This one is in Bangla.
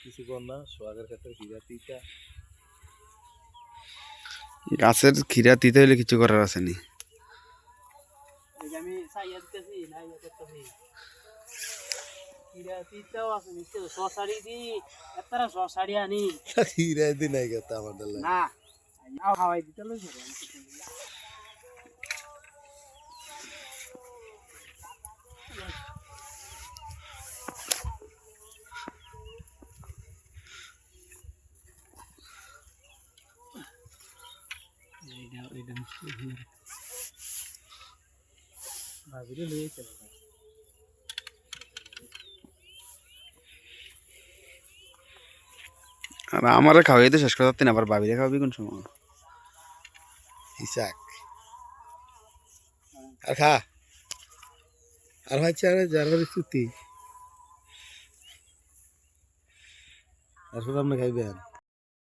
কিছু কর না সোহাগের ক্ষেত্রে বিরাটিটা গাছের খিরা দিতে হলে কিছু করার আছে নি আমি সাইয়া দিতেছি না ইয়া করতেছি বিরাটিটাও আছে নিশ্চয় সসারি দি এতরা সসারি আনি হিরাই দি নাই গেতা আমার দলে না আও খাওয়াই দিতে লই এটা ভাবিরে লই চলে আর আমারে খাওয়াইতে শেষ করে দিতে না আবার ভাবিরে খাওয়াবি কোন সময় হিসাক আর খা আর হচ্ছে আরে জারবারি সুতি আসলে আপনি খাইবেন